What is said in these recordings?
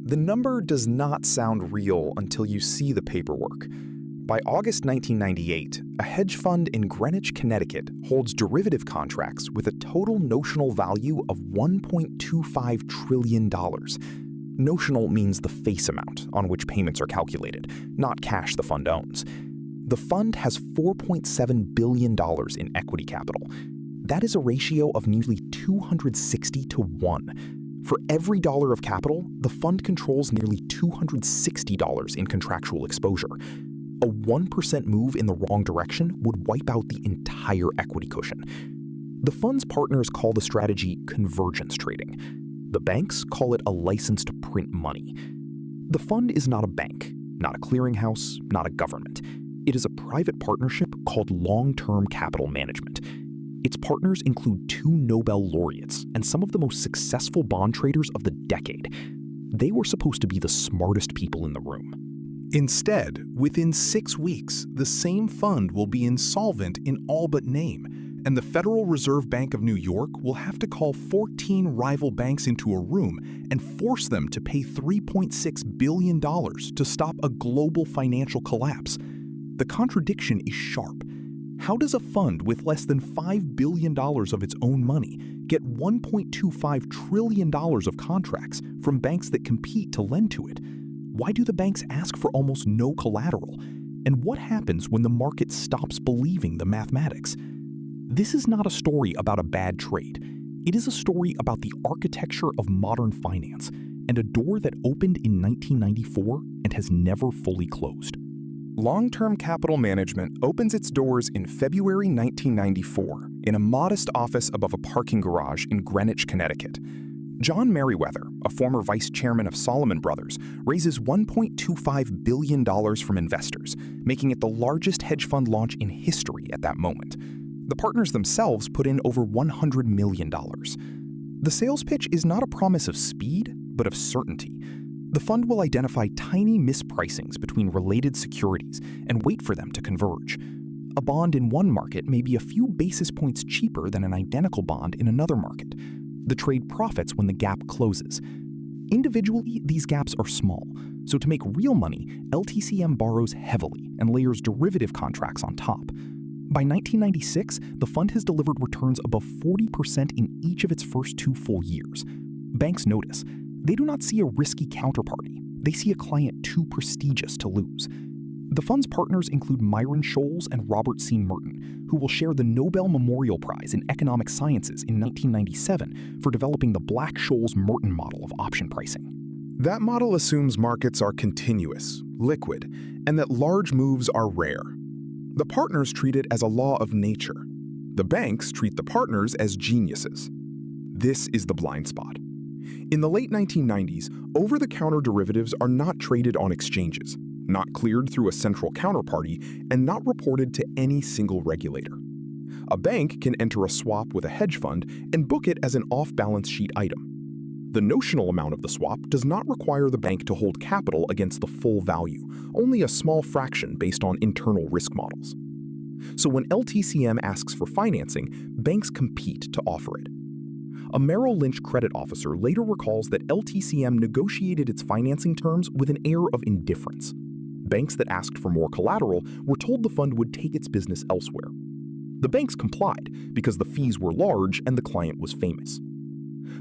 The number does not sound real until you see the paperwork. By August 1998, a hedge fund in Greenwich, Connecticut holds derivative contracts with a total notional value of $1.25 trillion. Notional means the face amount on which payments are calculated, not cash the fund owns. The fund has $4.7 billion in equity capital. That is a ratio of nearly 260 to 1. For every dollar of capital, the fund controls nearly $260 in contractual exposure. A 1% move in the wrong direction would wipe out the entire equity cushion. The fund's partners call the strategy convergence trading. The banks call it a license to print money. The fund is not a bank, not a clearinghouse, not a government. It is a private partnership called long-term capital management. Its partners include 2 Nobel laureates and some of the most successful bond traders of the decade. They were supposed to be the smartest people in the room. Instead, within 6 weeks, the same fund will be insolvent in all but name, and the Federal Reserve Bank of New York will have to call 14 rival banks into a room and force them to pay $3.6 billion to stop a global financial collapse. The contradiction is sharp. How does a fund with less than $5 billion of its own money get $1.25 trillion of contracts from banks that compete to lend to it? Why do the banks ask for almost no collateral? And what happens when the market stops believing the mathematics? This is not a story about a bad trade. It is a story about the architecture of modern finance and a door that opened in 1994 and has never fully closed. Long-term capital management opens its doors in February 1994 in a modest office above a parking garage in Greenwich, Connecticut. John Meriwether, a former vice chairman of Salomon Brothers, raises $1.25 billion from investors, making it the largest hedge fund launch in history at that moment. The partners themselves put in over $100 million. The sales pitch is not a promise of speed, but of certainty. The fund will identify tiny mispricings between related securities and wait for them to converge. A bond in one market may be a few basis points cheaper than an identical bond in another market. The trade profits when the gap closes. Individually, these gaps are small, so to make real money, LTCM borrows heavily and layers derivative contracts on top. By 1996, the fund has delivered returns above 40% in each of its first 2 full years. Banks notice. They do not see a risky counterparty. They see a client too prestigious to lose. The fund's partners include Myron Scholes and Robert C. Merton, who will share the Nobel Memorial Prize in Economic Sciences in 1997 for developing the Black-Scholes-Merton model of option pricing. That model assumes markets are continuous, liquid, and that large moves are rare. The partners treat it as a law of nature. The banks treat the partners as geniuses. This is the blind spot. In the late 1990s, over-the-counter derivatives are not traded on exchanges, not cleared through a central counterparty, and not reported to any single regulator. A bank can enter a swap with a hedge fund and book it as an off-balance sheet item. The notional amount of the swap does not require the bank to hold capital against the full value, only a small fraction based on internal risk models. So when LTCM asks for financing, banks compete to offer it. A Merrill Lynch credit officer later recalls that LTCM negotiated its financing terms with an air of indifference. Banks that asked for more collateral were told the fund would take its business elsewhere. The banks complied because the fees were large and the client was famous.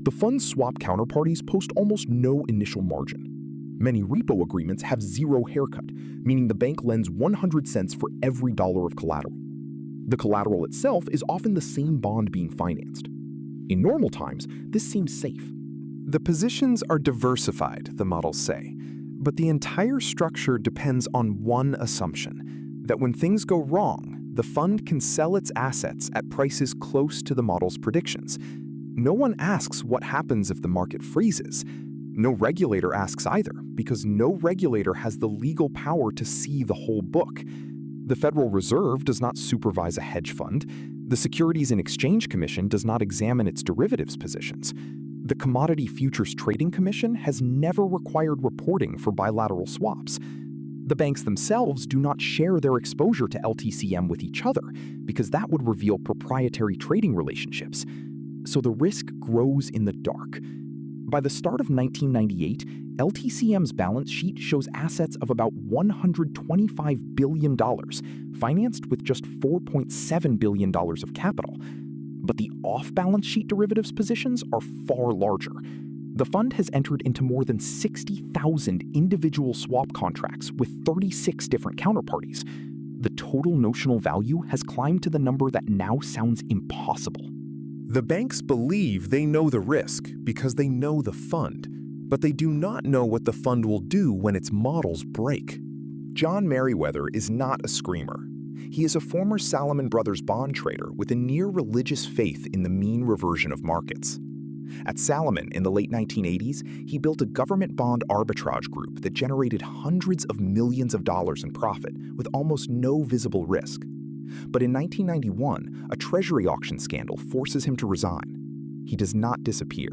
The fund's swap counterparties post almost no initial margin. Many repo agreements have zero haircut, meaning the bank lends 100 cents for every dollar of collateral. The collateral itself is often the same bond being financed. In normal times, this seems safe. The positions are diversified, the models say, but the entire structure depends on one assumption, that when things go wrong, the fund can sell its assets at prices close to the model's predictions. No one asks what happens if the market freezes. No regulator asks either, because no regulator has the legal power to see the whole book. The Federal Reserve does not supervise a hedge fund. The Securities and Exchange Commission does not examine its derivatives positions. The Commodity Futures Trading Commission has never required reporting for bilateral swaps. The banks themselves do not share their exposure to LTCM with each other, because that would reveal proprietary trading relationships. So the risk grows in the dark. By the start of 1998, LTCM's balance sheet shows assets of about $125 billion, financed with just $4.7 billion of capital. But the off-balance sheet derivatives positions are far larger. The fund has entered into more than 60,000 individual swap contracts with 36 different counterparties. The total notional value has climbed to the number that now sounds impossible. The banks believe they know the risk because they know the fund, but they do not know what the fund will do when its models break. John Meriwether is not a screamer. He is a former Salomon Brothers bond trader with a near-religious faith in the mean reversion of markets. At Salomon in the late 1980s, he built a government bond arbitrage group that generated hundreds of millions of dollars in profit with almost no visible risk. But in 1991, a treasury auction scandal forces him to resign. He does not disappear.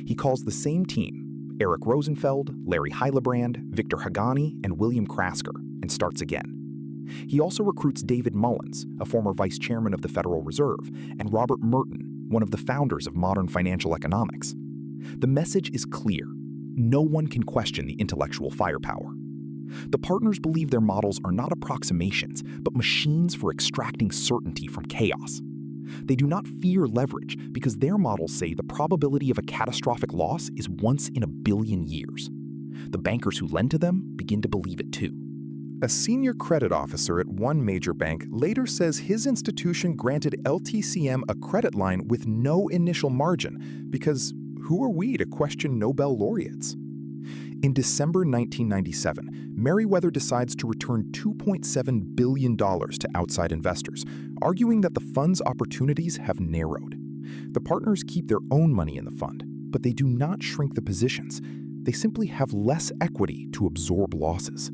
He calls the same team, Eric Rosenfeld, Larry Heilebrand, Victor Hagani, and William Krasker, and starts again. He also recruits David Mullins, a former vice chairman of the Federal Reserve, and Robert Merton, one of the founders of modern financial economics. The message is clear. No one can question the intellectual firepower. The partners believe their models are not approximations, but machines for extracting certainty from chaos. They do not fear leverage because their models say the probability of a catastrophic loss is once in a billion years. The bankers who lend to them begin to believe it too. A senior credit officer at one major bank later says his institution granted LTCM a credit line with no initial margin because who are we to question Nobel laureates? In December 1997, Meriwether decides to return $2.7 billion to outside investors, arguing that the fund's opportunities have narrowed. The partners keep their own money in the fund, but they do not shrink the positions. They simply have less equity to absorb losses.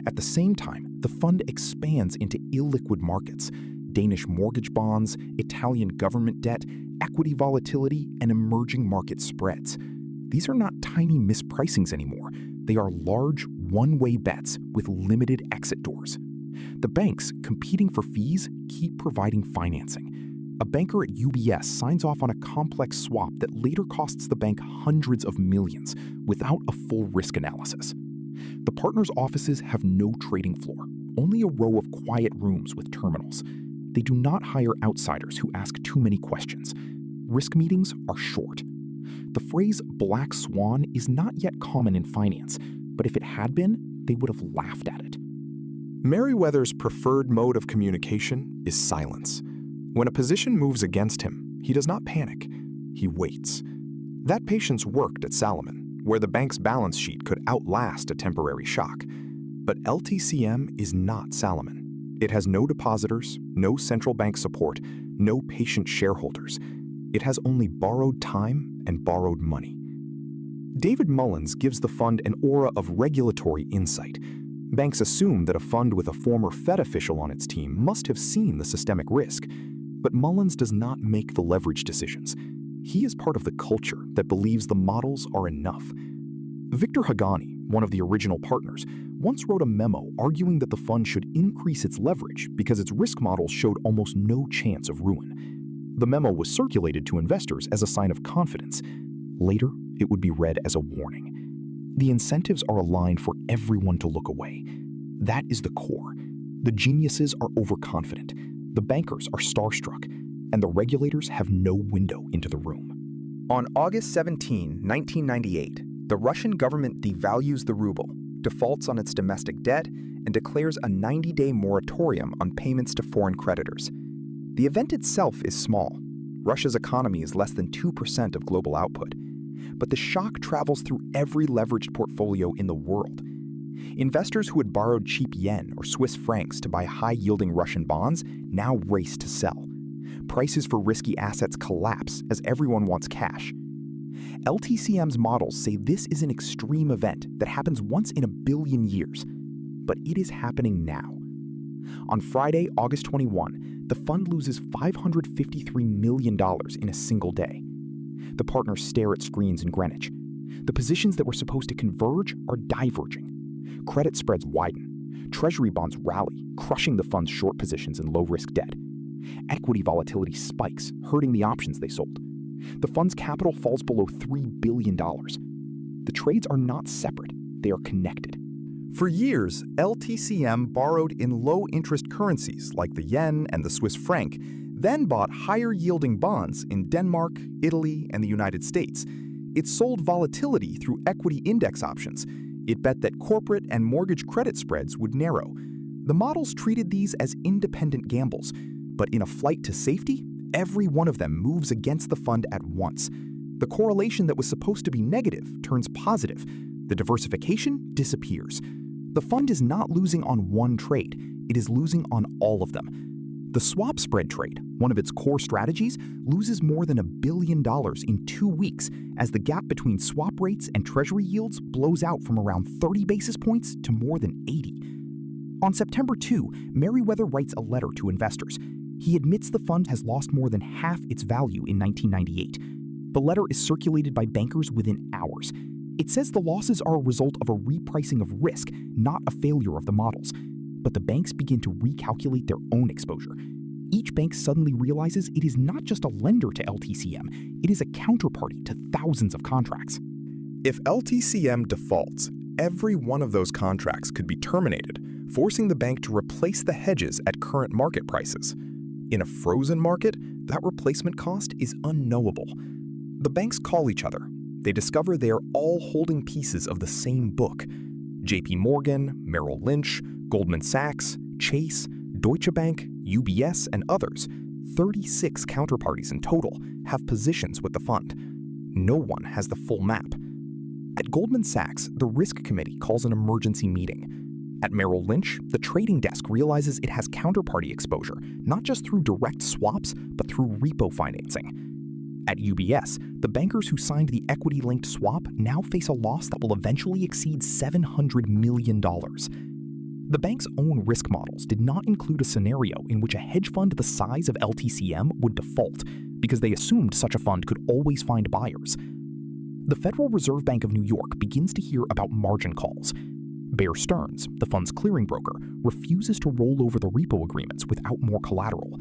At the same time, the fund expands into illiquid markets: Danish mortgage bonds, Italian government debt, equity volatility, and emerging market spreads. These are not tiny mispricings anymore. They are large, one-way bets with limited exit doors. The banks, competing for fees, keep providing financing. A banker at UBS signs off on a complex swap that later costs the bank hundreds of millions without a full risk analysis. The partners' offices have no trading floor, only a row of quiet rooms with terminals. They do not hire outsiders who ask too many questions. Risk meetings are short. The phrase black swan is not yet common in finance, but if it had been, they would have laughed at it. Meriwether's preferred mode of communication is silence. When a position moves against him, he does not panic. He waits. That patience worked at Salomon, where the bank's balance sheet could outlast a temporary shock. But LTCM is not Salomon. It has no depositors, no central bank support, no patient shareholders. It has only borrowed time and borrowed money. David Mullins gives the fund an aura of regulatory insight. Banks assume that a fund with a former Fed official on its team must have seen the systemic risk. But Mullins does not make the leverage decisions. He is part of the culture that believes the models are enough. Victor Hagani, one of the original partners, once wrote a memo arguing that the fund should increase its leverage because its risk models showed almost no chance of ruin. The memo was circulated to investors as a sign of confidence. Later, it would be read as a warning. The incentives are aligned for everyone to look away. That is the core. The geniuses are overconfident, the bankers are starstruck, and the regulators have no window into the room. On August 17, 1998, the Russian government devalues the ruble, defaults on its domestic debt, and declares a 90-day moratorium on payments to foreign creditors. The event itself is small. Russia's economy is less than 2% of global output. But the shock travels through every leveraged portfolio in the world. Investors who had borrowed cheap yen or Swiss francs to buy high-yielding Russian bonds now race to sell. Prices for risky assets collapse as everyone wants cash. LTCM's models say this is an extreme event that happens once in a billion years. But it is happening now. On Friday, August 21, the fund loses $553 million in a single day. The partners stare at screens in Greenwich. The positions that were supposed to converge are diverging. Credit spreads widen. Treasury bonds rally, crushing the fund's short positions in low-risk debt. Equity volatility spikes, hurting the options they sold. The fund's capital falls below $3 billion. The trades are not separate, they are connected. For years, LTCM borrowed in low-interest currencies like the yen and the Swiss franc, then bought higher-yielding bonds in Denmark, Italy, and the United States. It sold volatility through equity index options. It bet that corporate and mortgage credit spreads would narrow. The models treated these as independent gambles, but in a flight to safety, every one of them moves against the fund at once. The correlation that was supposed to be negative turns positive. The diversification disappears. The fund is not losing on one trade, it is losing on all of them. The swap spread trade, one of its core strategies, loses more than $1 billion in 2 weeks as the gap between swap rates and treasury yields blows out from around 30 basis points to more than 80. On September 2, Meriwether writes a letter to investors. He admits the fund has lost more than half its value in 1998. The letter is circulated by bankers within hours. It says the losses are a result of a repricing of risk, not a failure of the models. But the banks begin to recalculate their own exposure. Each bank suddenly realizes it is not just a lender to LTCM, it is a counterparty to thousands of contracts. If LTCM defaults, every one of those contracts could be terminated, forcing the bank to replace the hedges at current market prices. In a frozen market, that replacement cost is unknowable. The banks call each other. They discover they are all holding pieces of the same book. JP Morgan, Merrill Lynch, Goldman Sachs, Chase, Deutsche Bank, UBS, and others, 36 counterparties in total, have positions with the fund. No one has the full map. At Goldman Sachs, the risk committee calls an emergency meeting. At Merrill Lynch, the trading desk realizes it has counterparty exposure, not just through direct swaps, but through repo financing. At UBS, the bankers who signed the equity-linked swap now face a loss that will eventually exceed $700 million. The bank's own risk models did not include a scenario in which a hedge fund the size of LTCM would default, because they assumed such a fund could always find buyers. The Federal Reserve Bank of New York begins to hear about margin calls. Bear Stearns, the fund's clearing broker, refuses to roll over the repo agreements without more collateral.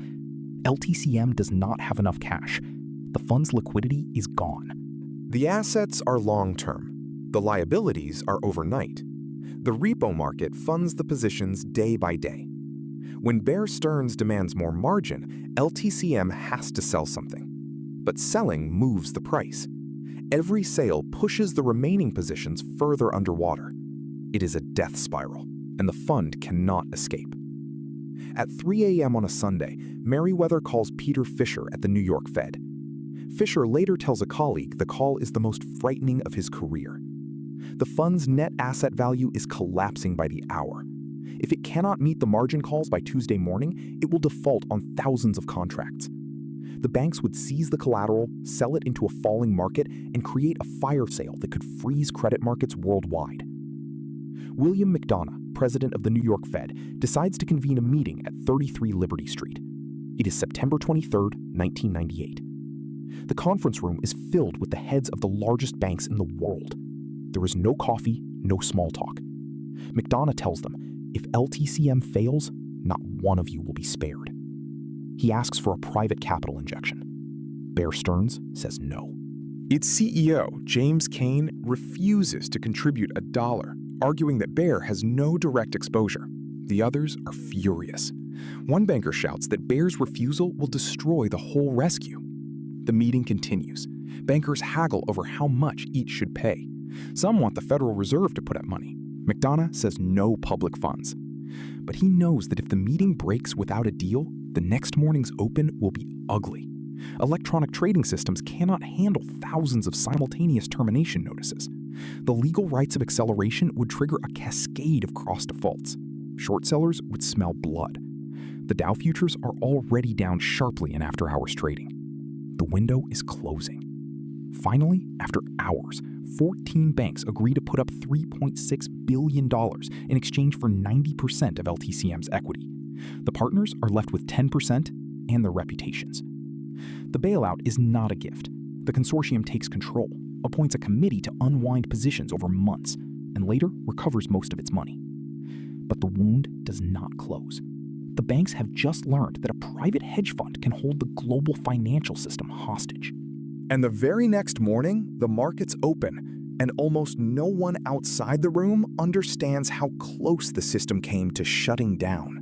LTCM does not have enough cash. The fund's liquidity is gone. The assets are long-term. The liabilities are overnight. The repo market funds the positions day by day. When Bear Stearns demands more margin, LTCM has to sell something. But selling moves the price. Every sale pushes the remaining positions further underwater. It is a death spiral, and the fund cannot escape. At 3 a.m. on a Sunday, Meriwether calls Peter Fisher at the New York Fed. Fisher later tells a colleague the call is the most frightening of his career. The fund's net asset value is collapsing by the hour. If it cannot meet the margin calls by Tuesday morning, it will default on thousands of contracts. The banks would seize the collateral, sell it into a falling market, and create a fire sale that could freeze credit markets worldwide. William McDonough, president of the New York Fed, decides to convene a meeting at 33 Liberty Street. It is September 23, 1998. The conference room is filled with the heads of the largest banks in the world. There is no coffee, no small talk. McDonough tells them, if LTCM fails, not one of you will be spared. He asks for a private capital injection. Bear Stearns says no. Its CEO, James Kane, refuses to contribute $1, arguing that Bear has no direct exposure. The others are furious. One banker shouts that Bear's refusal will destroy the whole rescue. The meeting continues. Bankers haggle over how much each should pay. Some want the Federal Reserve to put up money. McDonough says no public funds. But he knows that if the meeting breaks without a deal, the next morning's open will be ugly. Electronic trading systems cannot handle thousands of simultaneous termination notices. The legal rights of acceleration would trigger a cascade of cross defaults. Short sellers would smell blood. The Dow futures are already down sharply in after-hours trading. The window is closing. Finally, after hours, 14 banks agree to put up $3.6 billion in exchange for 90% of LTCM's equity. The partners are left with 10% and their reputations. The bailout is not a gift. The consortium takes control, appoints a committee to unwind positions over months, and later recovers most of its money. But the wound does not close. The banks have just learned that a private hedge fund can hold the global financial system hostage. And the very next morning, the markets open, and almost no one outside the room understands how close the system came to shutting down.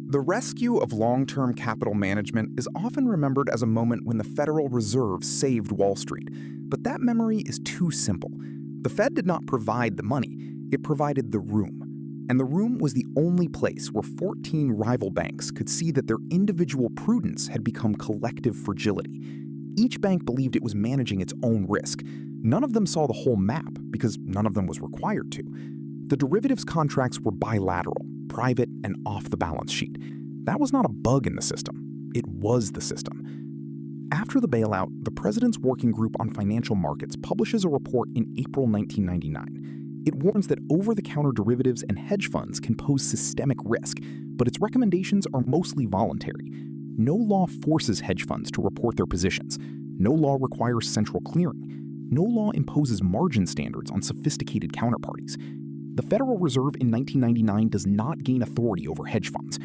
The rescue of long-term capital management is often remembered as a moment when the Federal Reserve saved Wall Street, but that memory is too simple. The Fed did not provide the money, it provided the room. And the room was the only place where 14 rival banks could see that their individual prudence had become collective fragility. Each bank believed it was managing its own risk. None of them saw the whole map because none of them was required to. The derivatives contracts were bilateral, private, and off the balance sheet. That was not a bug in the system. It was the system. After the bailout, the President's Working Group on Financial Markets publishes a report in April 1999. It warns that over-the-counter derivatives and hedge funds can pose systemic risk, but its recommendations are mostly voluntary. No law forces hedge funds to report their positions. No law requires central clearing. No law imposes margin standards on sophisticated counterparties. The Federal Reserve in 1999 does not gain authority over hedge funds.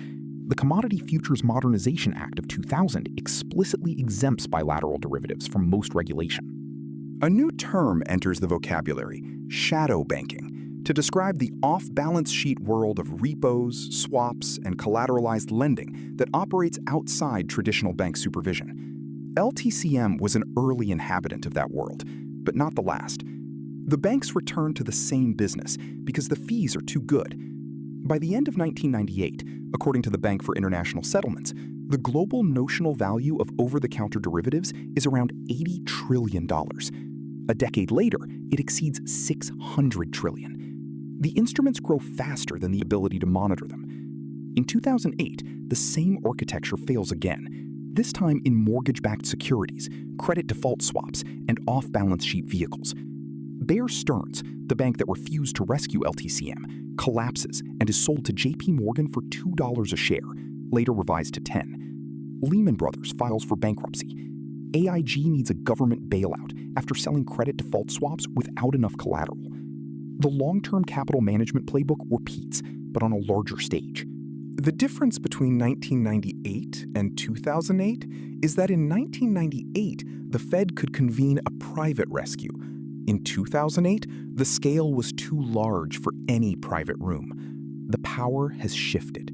The Commodity Futures Modernization Act of 2000 explicitly exempts bilateral derivatives from most regulation. A new term enters the vocabulary, shadow banking, to describe the off-balance sheet world of repos, swaps, and collateralized lending that operates outside traditional bank supervision. LTCM was an early inhabitant of that world, but not the last. The banks returned to the same business because the fees are too good. By the end of 1998, according to the Bank for International Settlements, the global notional value of over-the-counter derivatives is around $80 trillion. A decade later, it exceeds $600 trillion. The instruments grow faster than the ability to monitor them. In 2008, the same architecture fails again, this time in mortgage-backed securities, credit default swaps, and off-balance sheet vehicles. Bear Stearns, the bank that refused to rescue LTCM, collapses and is sold to JP Morgan for $2 a share, later revised to $10. Lehman Brothers files for bankruptcy. AIG needs a government bailout after selling credit default swaps without enough collateral. The long-term capital management playbook repeats, but on a larger stage. The difference between 1998 and 2008 is that in 1998, the Fed could convene a private rescue. In 2008, the scale was too large for any private room. The power has shifted.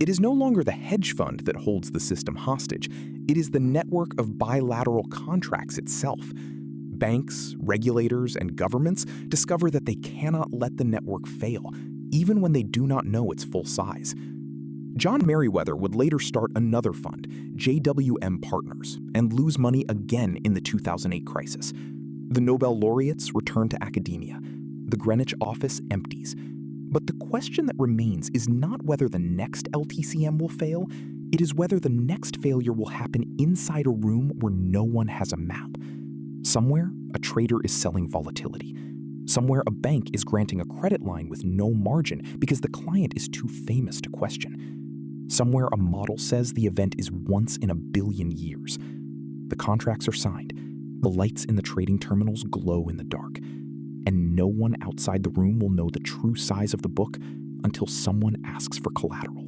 It is no longer the hedge fund that holds the system hostage. It is the network of bilateral contracts itself. Banks, regulators, and governments discover that they cannot let the network fail, even when they do not know its full size. John Meriwether would later start another fund, JWM Partners, and lose money again in the 2008 crisis. The Nobel laureates return to academia. The Greenwich office empties. But the question that remains is not whether the next LTCM will fail, it is whether the next failure will happen inside a room where no one has a map. Somewhere, a trader is selling volatility. Somewhere, a bank is granting a credit line with no margin because the client is too famous to question. Somewhere, a model says the event is once in a billion years. The contracts are signed. The lights in the trading terminals glow in the dark. And no one outside the room will know the true size of the book until someone asks for collateral.